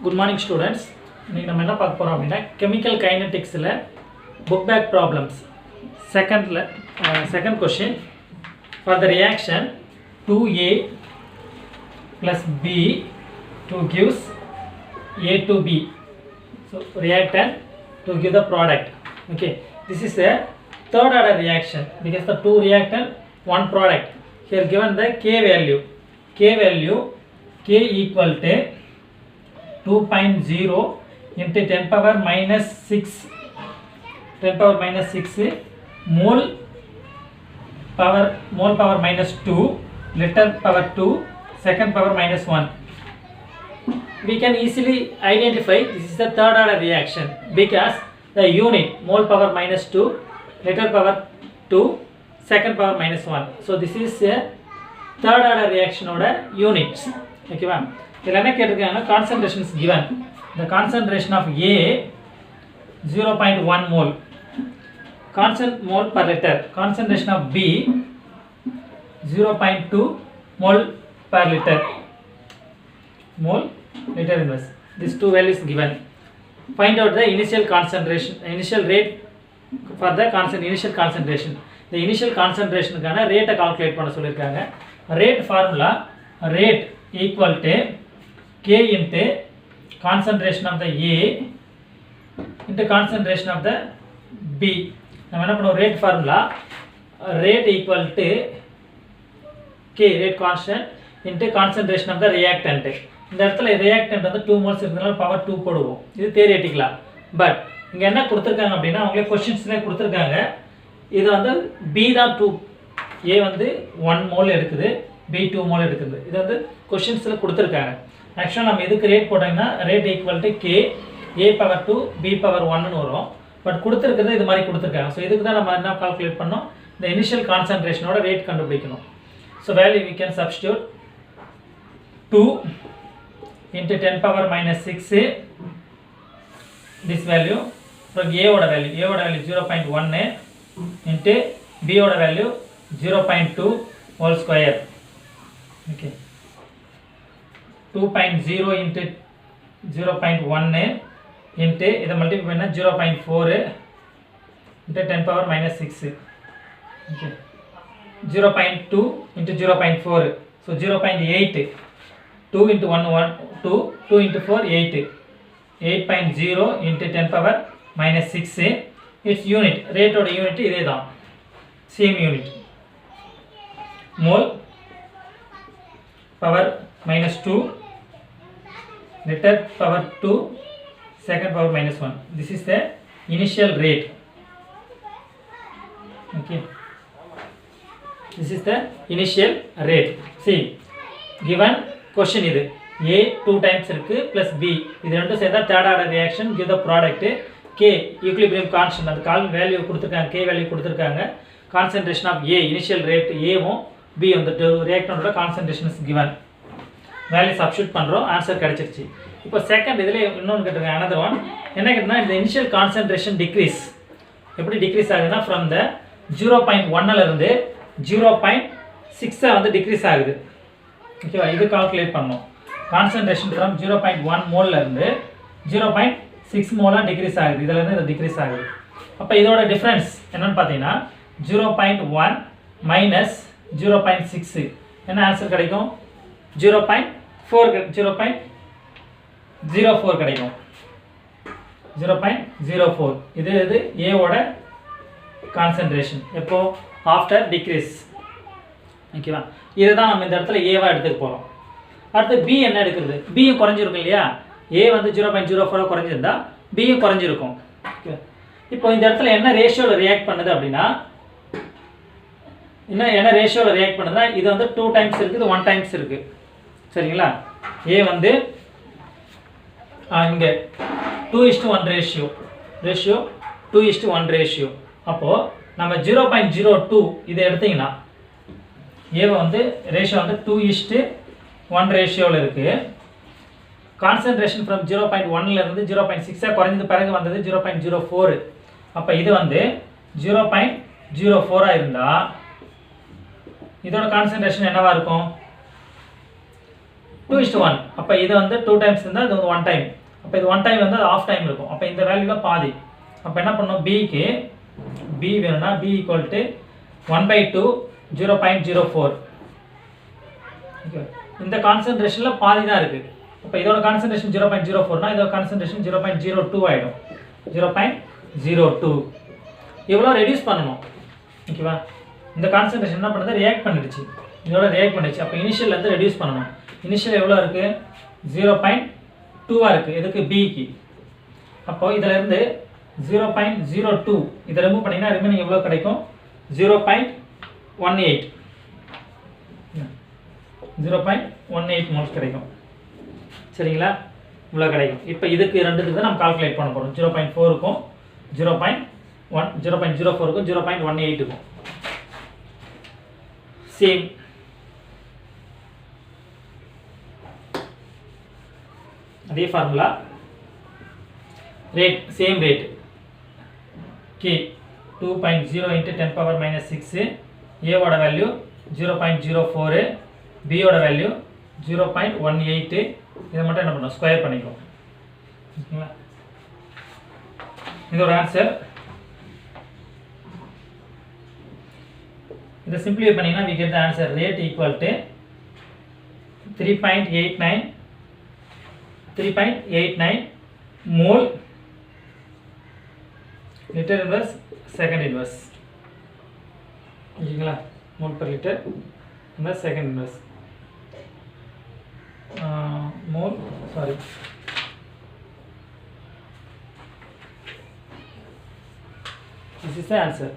Good morning students. இன்னைக்கு நம்ம என்ன பார்க்க போறோம் அப்படினா chemical kineticsல book back problems. Second question, for the reaction 2A plus B to gives A to B. So reactant to give the product. Okay, this is a third order reaction because the two reactant one product. Here given the K value K equal to 2.0 into 10 power minus 6 mole power minus 2 liter power 2 second power minus 1. We can easily identify this is the third order reaction because the unit mole power minus 2 liter power 2 second power minus 1. So this is a third order reaction order units. Okay ma'am. Concentration is given. The concentration of A 0.1 mole. Constant mole per liter. Concentration of B 0.2 mole per liter. Mole liter inverse. These two values given. Find out the initial concentration, initial rate for the initial concentration. The initial concentration கான rate calculate பண்ண சொல்லிருக்காங்க. Rate formula rate equal to K into concentration of the A into concentration of the B. நம்ம என்ன பண்ணுவோம் rate formula rate equal to K rate constant into concentration of the reactant. இந்த இடத்துல reactant வந்து 2 moles இருக்குனால power 2 போடுவோம். இது theoretically. But இங்க என்ன கொடுத்திருக்காங்க அப்படினா அவங்களே क्वेश्चंஸ்ல கொடுத்திருக்காங்க. இது வந்து B தான் 2 A வந்து 1 mole எடுக்குது B 2 mole எடுக்குது. இது வந்து क्वेश्चंஸ்ல கொடுத்திருக்காங்க. ஆக்சுவலா நம்ம இதுக்கு ரேட் போட்டோம்னா rate equal to K A power 2 B power 1 ன்னு வரும். பட் கொடுத்திருக்கிறது இது மாதிரி கொடுத்திருக்காங்க. சோ இதுக்கு தான் நம்ம என்ன கால்குலேட் பண்ணோம்? இந்த இனிஷியல் கான்சன்ட்ரேஷனோட ரேட் கண்டுபிடிக்கணும். So value we can substitute 2 into 10 power minus 6 this value from A ஓட வேல்யூ 0.1 into B ஓட value 0.2 whole square. Okay, 2.0 into 0.1 into இதை மல்டிப்ளை பண்ணா 0.4 into 10 power minus 6. Okay, 0.2 into 0.4, so 0.8. 2 into 1 2 into 4 8. 8.0 into 10 power minus 6. Its unit rate ஓட unit இதேதான், same unit. mole power minus 2 liter power 2 second power minus 1. This is the initial rate. Okay, this is the initial rate. See, given question இது A 2 times இருக்கு plus B, இது ரெண்டும் சேர்த்தா third order reaction give the product K equilibrium constant. அந்த கால் value கொடுத்திருக்காங்க, K value கொடுத்திருக்காங்க. concentration of A initial rate A வும் B on the reactant ஓட concentration is given. Value substitute பண்றோம், ஆன்சர் கிடைச்சிருச்சு. இப்போ செகண்ட் இதுல இன்னொன்னு கேட்டிருக்காங்க, another one. என்ன கேட்டனா இந்த இனிஷியல் கான்சன்ட்ரேஷன் டிக்ரீஸ் எப்படி டிக்ரீஸ் ஆகுதுன்னா from the 0.1 ல இருந்து 0.6 வந்து டிக்ரீஸ் ஆகுது. ஓகேவா, இது கால்குலேட் பண்ணனும். கான்சன்ட்ரேஷன் from 0.1 மோல் ல இருந்து 0.6 மோலா டிக்ரீஸ் ஆகுது. இதல இருந்து இது டிக்ரீஸ் ஆகுது. அப்ப இதோட டிஃபரன்ஸ் என்னன்னு பாத்தீங்கன்னா 0.1 minus 0.6 என்ன ஆன்சர் கிடைக்கும்? 0.04 கிடைக்கும். 0.04. இது A ஓட கான்சன்ட்ரேஷன் எப்போ ஆஃப்டர் டிக்ரீஸ். ஓகேவா, இதுதான் நம்ம இந்த இடத்துல A வா எடுத்துக்க போறோம். அடுத்து B என்ன எடுக்கிறது? B யும் குறஞ்சிருக்கும் இல்லையா? A வந்து 0.04 குறஞ்சிருந்தா B யும் குறஞ்சிருக்கும். ஓகே, இப்போ இந்த இடத்துல என்ன ரேஷியோல ரியாக்ட் பண்ணுது அப்படினா என்ன ரேஷியோல ரியாக்ட் பண்ணுதுனா இது வந்து 2 டைம்ஸ் இருக்கு, இது 1 டைம்ஸ் இருக்கு. சரிங்களா, A வந்து இங்க 2:1 ரேஷியோ 2:1 ரேஷியோ. அப்போ நம்ம 0.02 இதை எடுத்தீங்கன்னா A வந்து ரேஷியோ வந்து 2:1 ரேஷியோல இருக்கு. கான்சன்ட்ரேஷன் from 0.1 ல இருந்து 0.6 குறைஞ்சது பிறகு வந்தது 0.04. அப்ப இது வந்து 0.04 ஆ இருந்தா இதோட கான்சன்ட்ரேஷன் என்னவா இருக்கும்? 2:1. அப்போ இது வந்து 2 டைம்ஸ் இருந்தால் இது வந்து 1 டைம். அப்போ இது 1 டைம் வந்து அது ஆஃப் டைம் இருக்கும். அப்போ இந்த வேல்யூவில் பாதி. அப்போ என்ன பண்ணணும், பிக்கு பி வேணும்னா பி ஈக்குவல் டு 1/2 0.04. ஓகே, இந்த கான்சன்ட்ரேஷனில் பாதி தான் இருக்குது. அப்போ இதோட கான்சன்ட்ரேஷன் 0.04னா இதோட கான்சன்ட்ரேஷன் 0.02 ஆகிடும். 0.02 இவ்வளோ ரெடியூஸ் பண்ணணும். ஓகேவா, இந்த கான்சன்ட்ரேஷன் என்ன பண்ணுறது, ரியாக்ட் பண்ணிடுச்சு, இதோட ரியாக்ட் பண்ணிடுச்சு. அப்போ இனிஷியல்லேருந்து ரெடியூஸ் பண்ணணும். இனிஷியல் எவ்வளோ இருக்குது, 0.2 இருக்குது எதுக்கு, பிக்கு. அப்போது இதிலேருந்து 0.02 இதை ரிமூவ் பண்ணிங்கன்னா ரிமைனிங் எவ்வளோ கிடைக்கும், 0.18 0.18 மோல்ஸ் கிடைக்கும். சரிங்களா, இவ்வளோ கிடைக்கும். இப்போ இதுக்கு ரெண்டுத்துக்கு தான் நம்ம கால்குலேட் பண்ண போகிறோம். 0.4க்கும் 0.04க்கும் 0.18க்கும் சேம். அதே formula, rate same rate K 2.0 × 10⁻⁻6, ஏவோட வேல்யூ 0.04, பியோட வேல்யூ 0.18. இதை மட்டும் என்ன பண்ணுறோம், ஸ்கொயர் பண்ணிக்கிறோம். ஓகேங்களா, இதோட ஆன்சர். இதை சிம்பிளிஃபை பண்ணிங்கன்னா we get the answer rate equal to 3.89 mole liter inverse second inverse. ஓகேங்களா, mole per liter inverse second inverse. Mole, sorry, this is the answer.